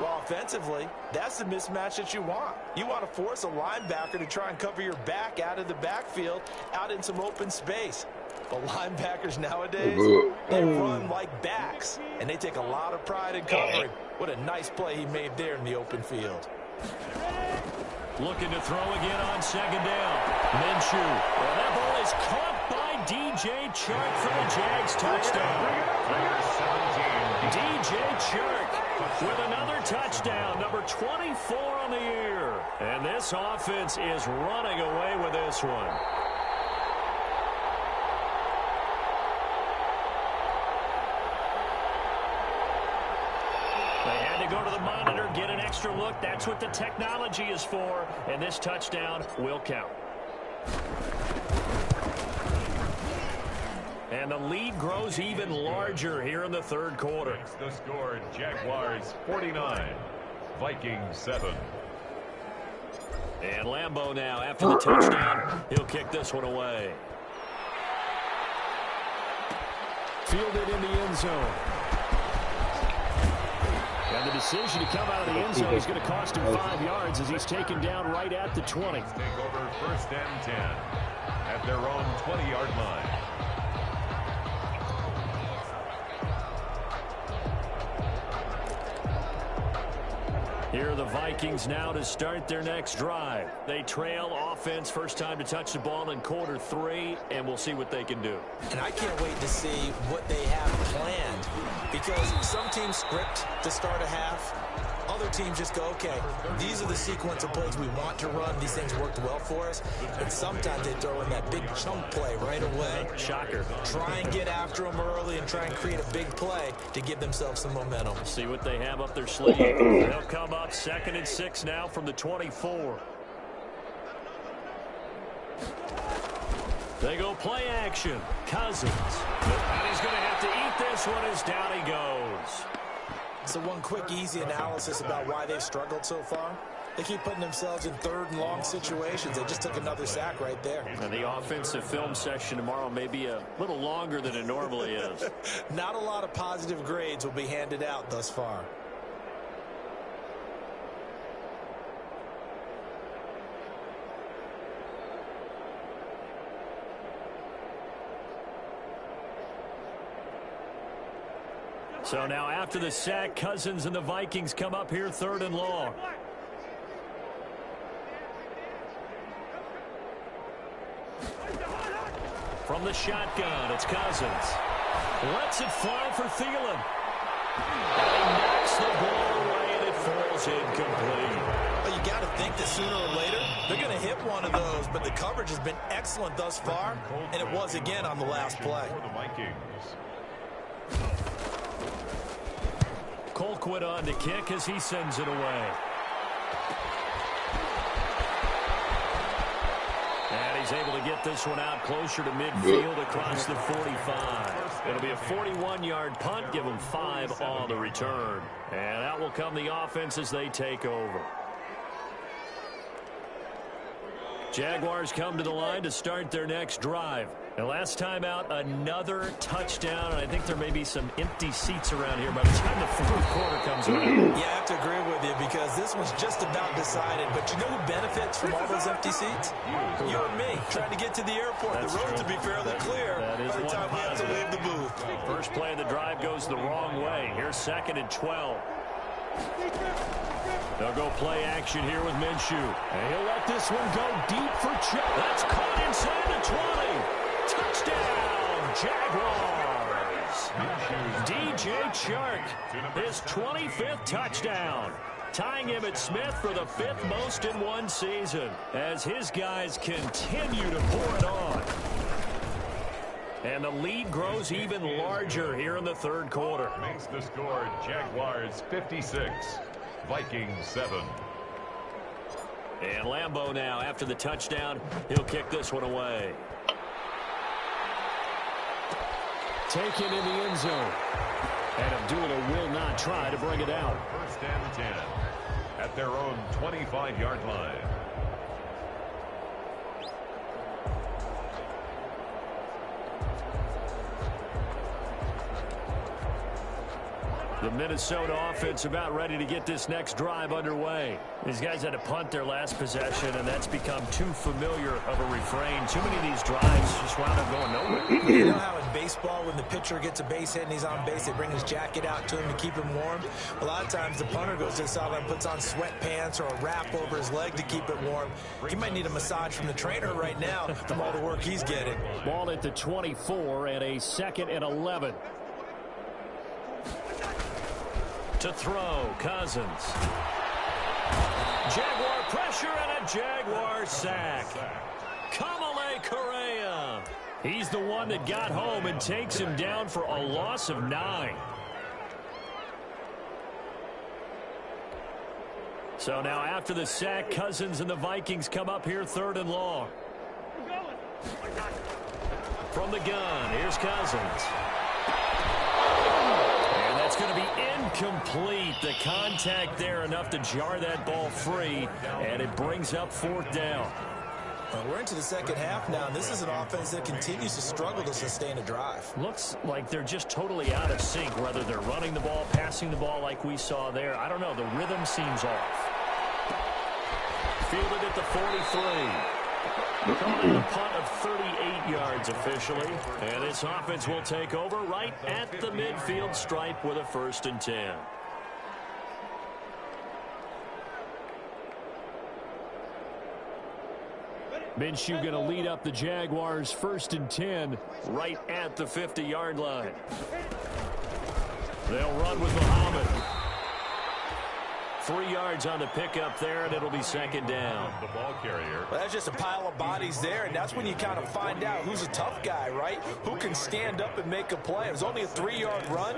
Well, offensively, that's the mismatch that you want. You want to force a linebacker to try and cover your back out of the backfield, out in some open space. But linebackers nowadays, they run like backs, and they take a lot of pride in covering. What a nice play he made there in the open field. Looking to throw again on 2nd down. Minshew. Well, that ball is caught by DJ Chark for the Jags touchdown. DJ Chark with another touchdown, number 24 on the year. And this offense is running away with this one. They had to go to the monitor, get an extra look. That's what the technology is for. And this touchdown will count. And the lead grows even larger here in the third quarter. The score, Jaguars 49, Vikings 7. And Lambeau now, after the touchdown, he'll kick this one away. Fielded in the end zone. And the decision to come out of the end zone is going to cost him 5 yards as he's taken down right at the 20. Take over 1st and 10 at their own 20-yard line. Here are the Vikings now to start their next drive. They trail offense, first time to touch the ball in quarter 3, and we'll see what they can do. And I can't wait to see what they have planned, because some teams script to start a half. Other teams just go, okay, these are the sequence of plays we want to run. These things worked well for us. And sometimes they throw in that big chunk play right away. Shocker. Try and get after them early and try and create a big play to give themselves some momentum. See what they have up their sleeve. They'll come up 2nd and 6 now from the 24. They go play action. Cousins. And he's going to have to eat this one as down he goes. So one quick, easy analysis about why they've struggled so far. They keep putting themselves in 3rd and long situations. They just took another sack right there. And the offensive film session tomorrow may be a little longer than it normally is. Not a lot of positive grades will be handed out thus far. So now after the sack, Cousins and the Vikings come up here 3rd and long. From the shotgun, it's Cousins. Lets it fly for Thielen. And he knocks the ball away, and it falls incomplete. Well, you got to think that sooner or later they're going to hit one of those, but the coverage has been excellent thus far, and it was again on the last play. For the Vikings. Colquitt on to kick as he sends it away. And he's able to get this one out closer to midfield across the 45. It'll be a 41-yard punt, give them 5 on the return. And out will come the offense as they take over. Jaguars come to the line to start their next drive. And last time out, another touchdown, and I think there may be some empty seats around here by the time the 4th quarter comes around. Yeah, I have to agree with you because this one's just about decided. But you know who benefits from all those empty seats? You and me, trying to get to the airport. That's the road true. to be fairly clear That is by the time we have to leave the booth. First play of the drive goes the wrong way. Here's 2nd and 12. They'll go play action here with Minshew. And he'll let this one go deep for Chuck. That's caught inside the 20. Touchdown, Jaguars. DJ Chark, his 25th touchdown. Tying him at Smith for the 5th most in one season as his guys continue to pour it on. And the lead grows even larger here in the 3rd quarter. Makes the score Jaguars 56, Vikings 7. And Lambeau now, after the touchdown, he'll kick this one away. Taken in the end zone. And Abdullah will not try to bring it out. 1st and 10 at their own 25-yard line. The Minnesota offense about ready to get this next drive underway. These guys had to punt their last possession, and that's become too familiar of a refrain. Too many of these drives just wound up going nowhere. You know how in baseball, when the pitcher gets a base hit and he's on base, they bring his jacket out to him to keep him warm? A lot of times the punter goes to the sideline and puts on sweatpants or a wrap over his leg to keep it warm. He might need a massage from the trainer right now from all the work he's getting. Ball at the 24 and a 2nd and 11. To throw, Cousins. Jaguar pressure and a Jaguar sack. Kamale Correa. He's the one that got home and takes him down for a loss of 9. So now after the sack, Cousins and the Vikings come up here 3rd and long. From the gun, here's Cousins. And that's going to be incomplete. The contact there enough to jar that ball free, and it brings up 4th down. We're into the second half now, and this is an offense that continues to struggle to sustain a drive. Looks like they're just totally out of sync, whether they're running the ball, passing the ball like we saw there. I don't know. The rhythm seems off. Fielded at the 43. Calling a punt of 38 yards officially. And this offense will take over right at the midfield stripe with a 1st and 10. Minshew going to lead up the Jaguars 1st and 10 right at the 50-yard line. They'll run with Muhammad. 3 yards on the pickup there, and it'll be 2nd down. The ball carrier. Well, that's just a pile of bodies there, and that's when you kind of find out who's a tough guy, right? Who can stand up and make a play. It was only a 3-yard run,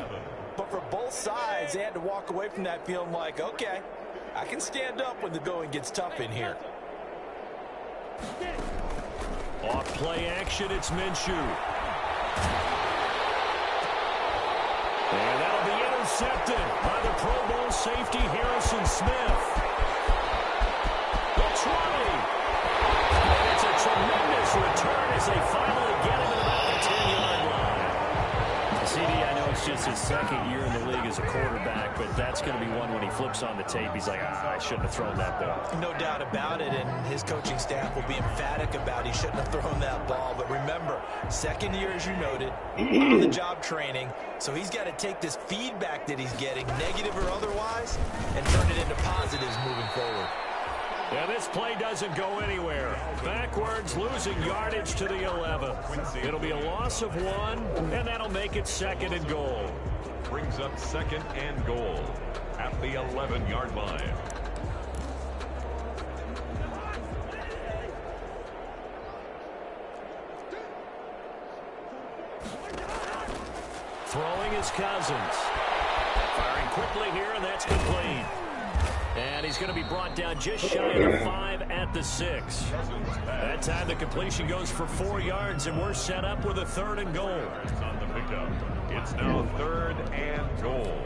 but for both sides, they had to walk away from that feeling like, okay, I can stand up when the going gets tough in here. Off play action, it's Minshew. And that'll be intercepted by the Pro Bowl safety Harrison Smith. The 20. And it's a tremendous return as they finally get him at about the 10-yard line. CD, I know it's just his 2nd year in the league as a quarterback, but that's going to be one when he flips on the tape. He's like, I shouldn't have thrown that ball. No doubt about it, and his coaching staff will be emphatic about he shouldn't have thrown that ball. But remember, 2nd year, as you noted, on-the-job training, so he's got to take this feedback that he's getting, negative or otherwise, and turn it into positives moving forward. Yeah, this play doesn't go anywhere. Backwards, losing yardage to the 11. It'll be a loss of 1, and that'll make it 2nd and goal. Brings up 2nd and goal at the 11-yard line. Throwing is Cousins. Firing quickly here, and that's complete. And he's going to be brought down just shy of the 5 at the 6. That time the completion goes for 4 yards, and we're set up with a 3rd and goal. On the pickup, it's now 3rd and goal.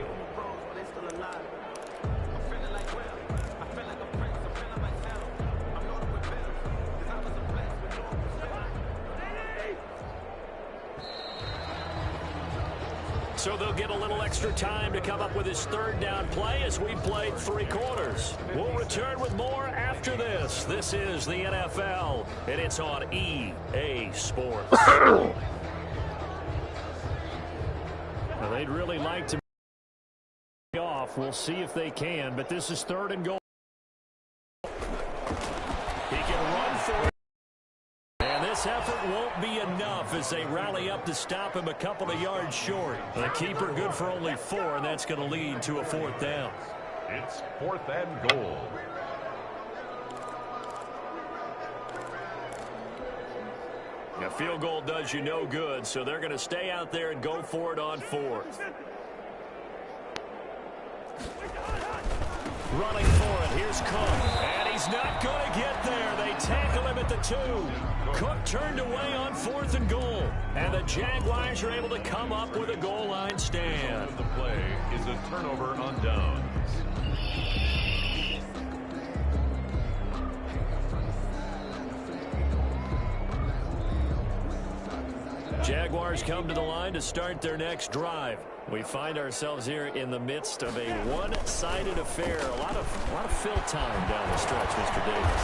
So they'll get a little extra time to come up with his 3rd down play as we played 3 quarters. We'll return with more after this. This is the NFL, and it's on EA Sports. Now, they'd really like to be off. We'll see if they can, but this is 3rd and goal. He can run for it. And this effort won't be enough as they rally up to stop him a couple of yards short. The keeper good for only 4, and that's going to lead to a 4th down. It's 4th and goal. A field goal does you no good, so they're going to stay out there and go for it on 4th. Running for it, here's Cook, and he's not going to get there. They tackle him at the 2. Cook turned away on 4th and goal, and the Jaguars are able to come up with a goal line stand. The play is a turnover on downs. Jaguars come to the line to start their next drive. We find ourselves here in the midst of a one-sided affair. A lot of fill time down the stretch, Mr. Davis.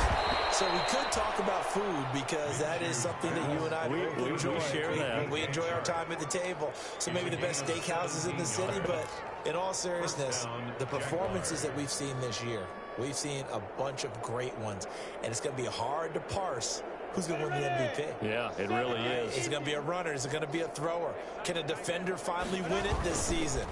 So we could talk about food because that is something that you and I enjoy. We share that. We enjoy our time at the table. So maybe the best steakhouses in the city, but in all seriousness, the performances that we've seen this year, We've seen a bunch of great ones, and it's going to be hard to parse who's going to win the MVP. Yeah, it really is. Is it going to be a runner? Is it going to be a thrower? Can a defender finally win it this season?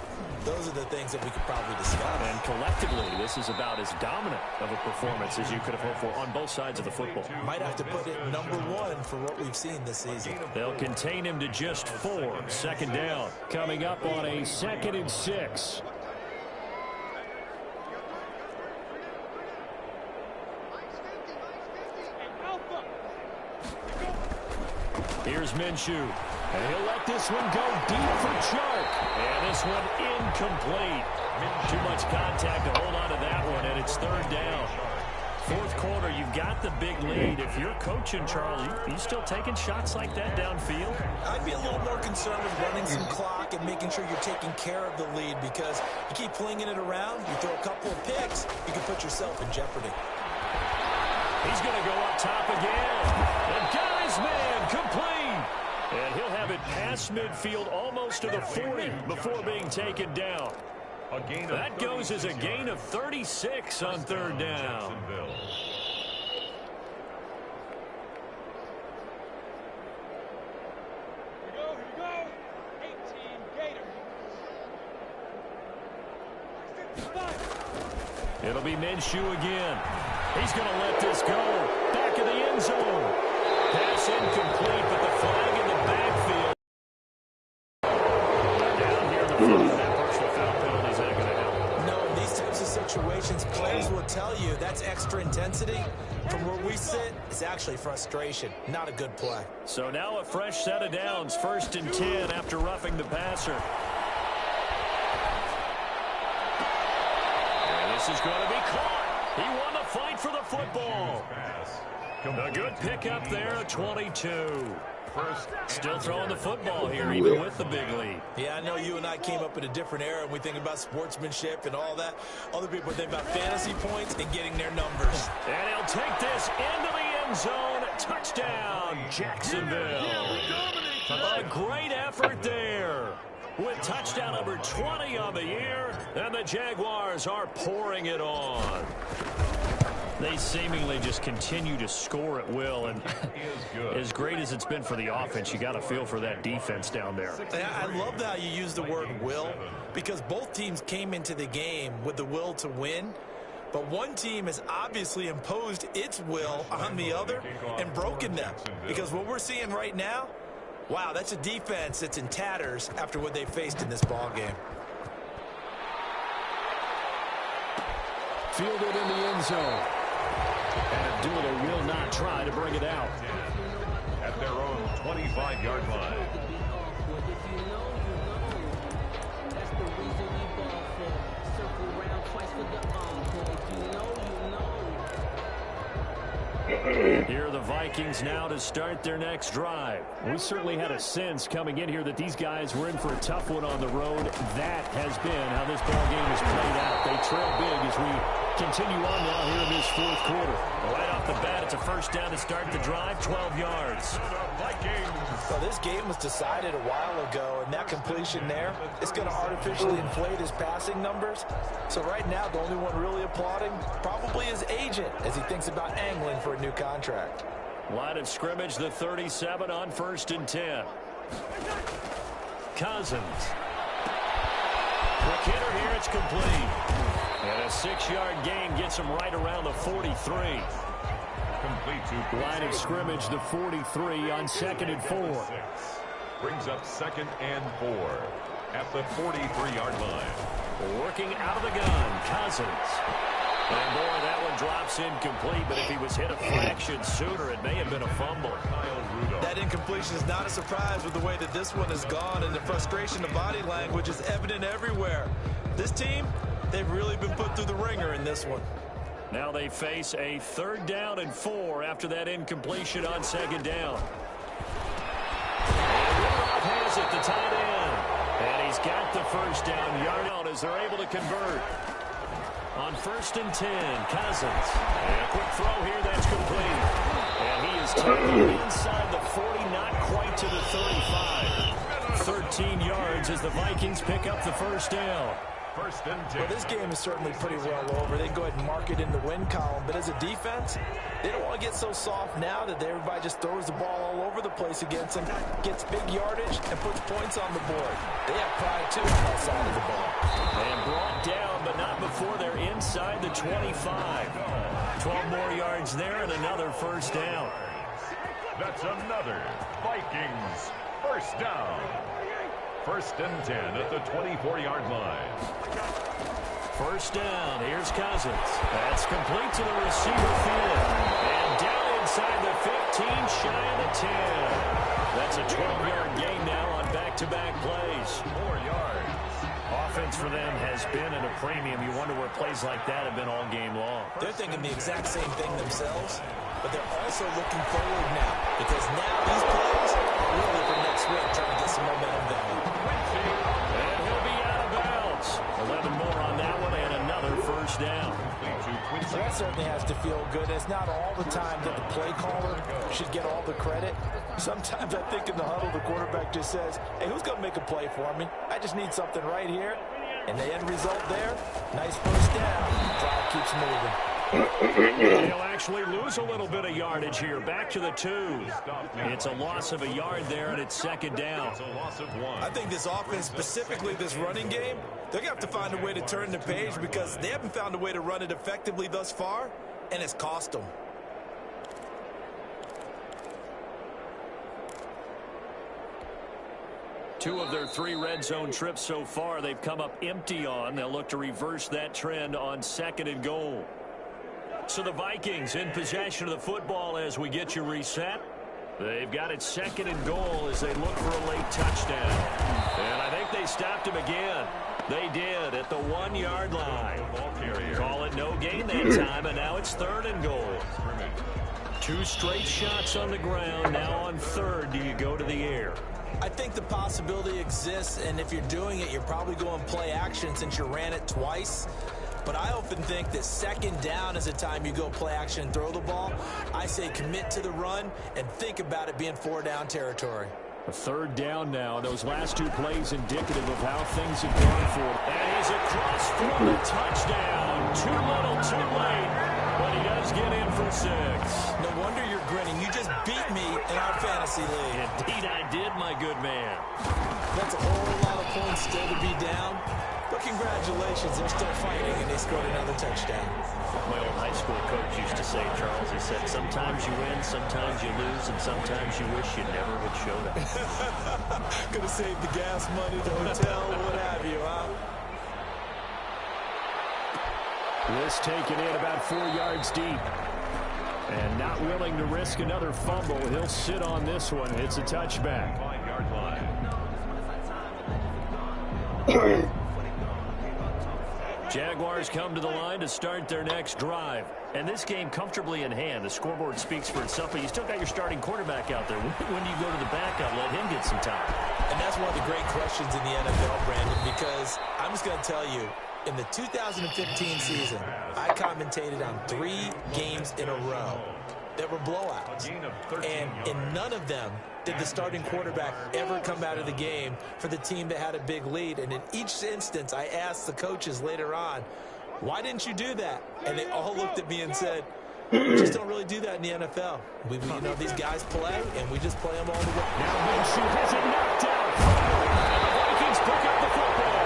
Those are the things that we could probably discuss. And collectively, this is about as dominant of a performance as you could have hoped for on both sides of the football. Might have to put it #1 for what we've seen this season. They'll contain him to just 4. Second down. Coming up on a 2nd and 6. Here's Minshew. And he'll let this one go deep for Chark. And this one incomplete. Too much contact to hold on to that one, and it's 3rd down. 4th quarter, you've got the big lead. If you're coaching, Charlie, you still taking shots like that downfield? I'd be a little more concerned with running some clock and making sure you're taking care of the lead, because you keep flinging it around, you throw a couple of picks, you can put yourself in jeopardy. He's going to go up top again. And guy's man complete. And he'll have it past midfield almost to the 40 before being taken down. That goes as a gain of 36 on 3rd down. Here we go. 18 Gators. It'll be Minshew again. He's going to let this go. Back of the end zone. Pass incomplete, but the flag in the backfield. Down here, the flag, that personal foul penalty is not going to help. No, in these types of situations, players will tell you that's extra intensity. From where we sit, it's actually frustration. Not a good play. So now a fresh set of downs. 1st and 10 after roughing the passer. And this is going to be caught. He won the fight for the football. A good pickup there, 22. Still throwing the football here, even with the big lead. Yeah, I know you and I came up in a different era, and we think about sportsmanship and all that. Other people think about fantasy points and getting their numbers. And he'll take this into the end zone. Touchdown, Jacksonville. A great effort there. With touchdown number 20 on the year, and the Jaguars are pouring it on. They seemingly just continue to score at will, and as great as it's been for the offense, you got to feel for that defense down there. I love how you use the word will, because both teams came into the game with the will to win, but one team has obviously imposed its will on the other and broken them, because what we're seeing right now, wow, that's a defense that's in tatters after what they faced in this ballgame. Fielded in the end zone. And Abdullah will not try to bring it out. At their own 25-yard line. Here are the Vikings now to start their next drive. We certainly had a sense coming in here that these guys were in for a tough one on the road. That has been how this ball game has played out. They trail big as we continue on now here in this 4th quarter. Right off the bat, it's a 1st down to start the drive, 12 yards. So this game was decided a while ago, and that completion there, it's going to artificially inflate his passing numbers. So right now, the only one really applauding probably his agent as he thinks about angling for a new contract. Line of scrimmage, the 37 on 1st and 10. Cousins. Quick hitter here, it's complete. And a 6-yard gain gets him right around the 43. Line of scrimmage, the 43 on 2nd and 4. Brings up 2nd and 4 at the 43-yard line. Working out of the gun, Cousins. And boy, that one drops incomplete, but if he was hit a fraction sooner, it may have been a fumble. That incompletion is not a surprise with the way that this one has gone, and the frustration of body language is evident everywhere. This team, they've really been put through the ringer in this one. Now they face a 3rd down and 4 after that incompletion on 2nd down. And Rudolph has it, the tight end. And he's got the 1st down yard out as they're able to convert. On 1st and 10, Cousins. And a quick throw here, that's complete. And he is taken inside the 40, not quite to the 35. 13 yards as the Vikings pick up the 1st down. First and 10. Well, this game is certainly pretty well over. They can go ahead and mark it in the win column. But as a defense, they don't want to get so soft now that everybody just throws the ball all over the place against them, gets big yardage, and puts points on the board. They have pride, too, on that side of the ball. And brought down, but not before they're inside the 25. 12 more yards there and another first down. That's another Vikings first down. First and 10 at the 24-yard line. First down. Here's Cousins. That's complete to the receiver field. And down inside the 15, shy of the 10. That's a 12-yard gain now on back-to-back plays. 4 yards. Offense for them has been at a premium. You wonder where plays like that have been all game long. They're thinking the exact same thing themselves, but they're also looking forward now because now these plays are really for next week, trying to get some momentum going. And he'll be out of bounds. 11 more on that one and another first down. So that certainly has to feel good. It's not all the time that the play caller should get all the credit. Sometimes I think in the huddle, the quarterback just says, hey, who's going to make a play for me? I just need something right here. And the end result there, nice first down. Clock keeps moving. They'll actually lose a little bit of yardage here. Back to the 2. It's a loss of a yard there, and it's second down. It's a loss of 1. I think this offense, specifically this running game, they're going to have to find a way to turn the page because they haven't found a way to run it effectively thus far, and it's cost them. Two of their 3 red zone trips so far they've come up empty on. They'll look to reverse that trend on second and goal. So the Vikings in possession of the football as we get you reset. They've got it second and goal as they look for a late touchdown. And I think they stopped him again. They did at the 1-yard line. Call it no gain that time, and now it's third and goal. 2 straight shots on the ground. Now on third, do you go to the air? I think the possibility exists, and if you're doing it, you're probably going play action since you ran it twice. But I often think that second down is the time you go play action and throw the ball. I say commit to the run and think about it being 4-down territory. A third down now. Those last 2 plays indicative of how things have gone for him. And he's across for the touchdown. Too little, too late. But he does get in for 6. No wonder you're grinning. You just beat me in our fantasy league. Indeed I did, my good man. That's a whole lot of points still to be down. But congratulations, they're still fighting, and they scored another touchdown. My old high school coach used to say, Charles, he said, sometimes you win, sometimes you lose, and sometimes you wish you never had showed up. Could have saved the gas money, the hotel, what have you, huh? This taken in about 4 yards deep. And not willing to risk another fumble. He'll sit on this one. It's a touchback. 5-yard line. Jaguars come to the line to start their next drive. And this game comfortably in hand. The scoreboard speaks for itself, but you still got your starting quarterback out there. When do you go to the backup? Let him get some time. And that's one of the great questions in the NFL, Brandon, because I'm just going to tell you, in the 2015 season, I commentated on 3 games in a row that were blowouts. And in none of them did the starting quarterback ever come out of the game for the team that had a big lead. And in each instance, I asked the coaches later on, why didn't you do that? And they all looked at me and said, we just don't really do that in the NFL. You know, these guys play, and we just play them all the way. Now Minshew has it knocked out. The Vikings pick up the football.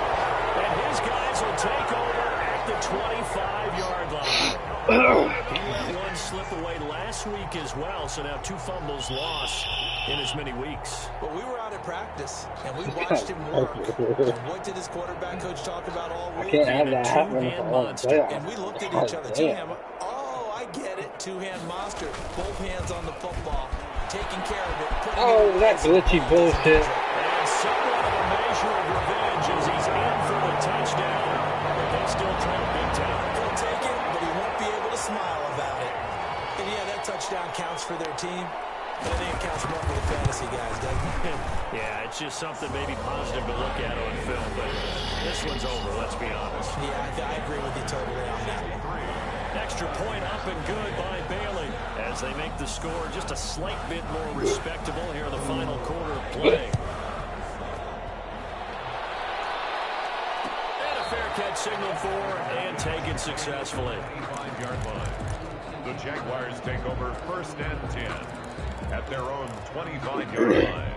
And his guys will take over at the 25-yard line. He let one slip away last week as well, so now 2 fumbles lost in as many weeks. Well, we were out at practice, and we watched him work. And what did his quarterback coach talk about all week? I can't have that happening for all playoffs. And we looked at each other. Two-hand, oh, I get it. 2-hand monster. Both hands on the football. Taking care of it. Oh, that glitchy bullshit. And somewhat of a measure of revenge as he's in for the touchdown. But they still trail big time. He'll take it, but he won't be able to smile about it. And yeah, that touchdown counts for their team. But I think it counts more for the fantasy guys, doesn't it? Yeah, it's just something maybe positive to look at on film, but this one's over, let's be honest. Yeah, I agree with you totally on that one. Extra point up and good by Bailey as they make the score just a slight bit more respectable here in the final quarter of play. And a fair catch signaled for and taken successfully. 25-yard line. The Jaguars take over 1st and 10 at their own 25-yard line.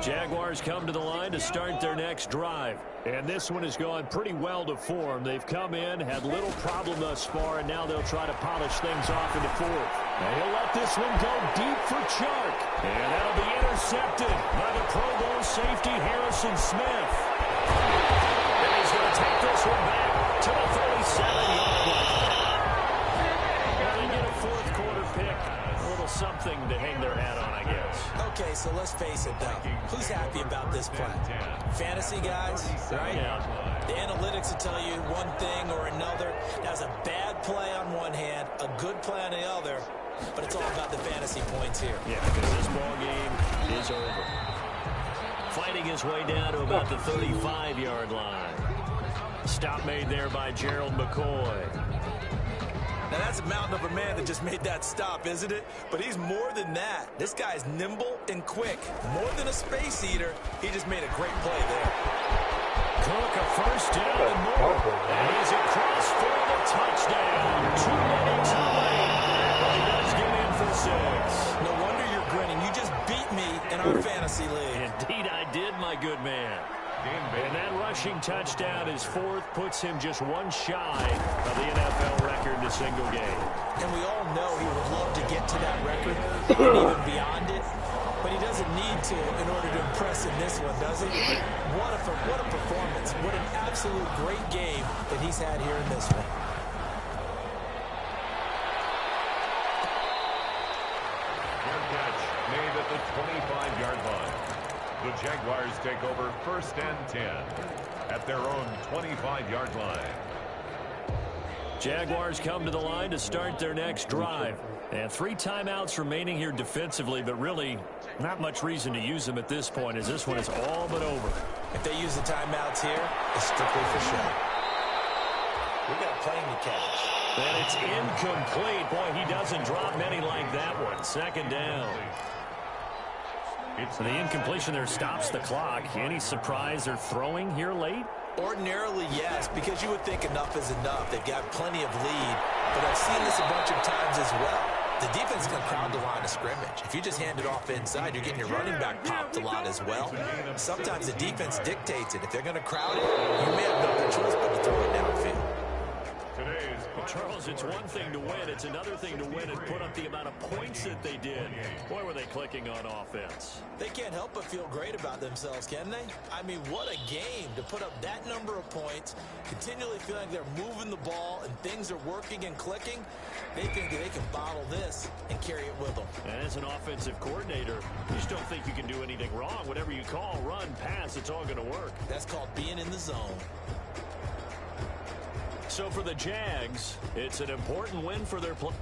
Jaguars come to the line to start their next drive. And this one has gone pretty well to form. They've come in, had little problem thus far, and now they'll try to polish things off in the 4th. And he'll let this one go deep for Chark. And that'll be intercepted by the Pro Bowl safety Harrison Smith. And he's going to take this one back to the 37-yard line. Well, they get a 4th quarter pick. A little something to hang their hat on, I guess. Okay, so let's face it, though. Who's happy about this play? Fantasy guys, right? Yeah. The analytics will tell you one thing or another. That was a bad play on one hand, a good play on the other, but it's all about the fantasy points here. Yeah, because this ball game is over. Fighting his way down to about the 35-yard line. Stop made there by Gerald McCoy. Now, that's a mountain of a man that just made that stop, isn't it? But he's more than that. This guy's nimble and quick. More than a space eater, he just made a great play there. Cook, a first down and more. And he's across for the touchdown. 2 minutes away. But he does get in for 6. No wonder you're grinning. You just beat me in our fantasy league. Indeed, I did, my good man. And that rushing touchdown, his 4th, puts him just one shy of the NFL record in a single game. And we all know he would love to get to that record and even beyond it. But he doesn't need to in order to impress in this one, does he? What a performance. What an absolute great game that he's had here in this one. Fair catch made at the 25-yard line. The Jaguars take over 1st and 10 at their own 25-yard line. Jaguars come to the line to start their next drive. And 3 timeouts remaining here defensively, but really not much reason to use them at this point, as this one is all but over. If they use the timeouts here, it's strictly for show. We got a plane to catch. And it's incomplete. Boy, he doesn't drop many like that one. 2nd down. So the incompletion there stops the clock. Any surprise they're throwing here late? Ordinarily, yes, because you would think enough is enough. They've got plenty of lead, but I've seen this a bunch of times as well. The defense can crowd the line of scrimmage. If you just hand it off inside, you're getting your running back popped a lot as well. Sometimes the defense dictates it. If they're going to crowd it, you may have no other choice but to throw it downfield. Well, Charles, it's one thing to win. It's another thing to win and put up the amount of points that they did. Boy, were they clicking on offense. They can't help but feel great about themselves, can they? I mean, what a game to put up that number of points, continually feeling like they're moving the ball and things are working and clicking. They think that they can bottle this and carry it with them. And as an offensive coordinator, you just don't think you can do anything wrong. Whatever you call, run, pass, it's all going to work. That's called being in the zone. So for the Jags, it's an important win for their play.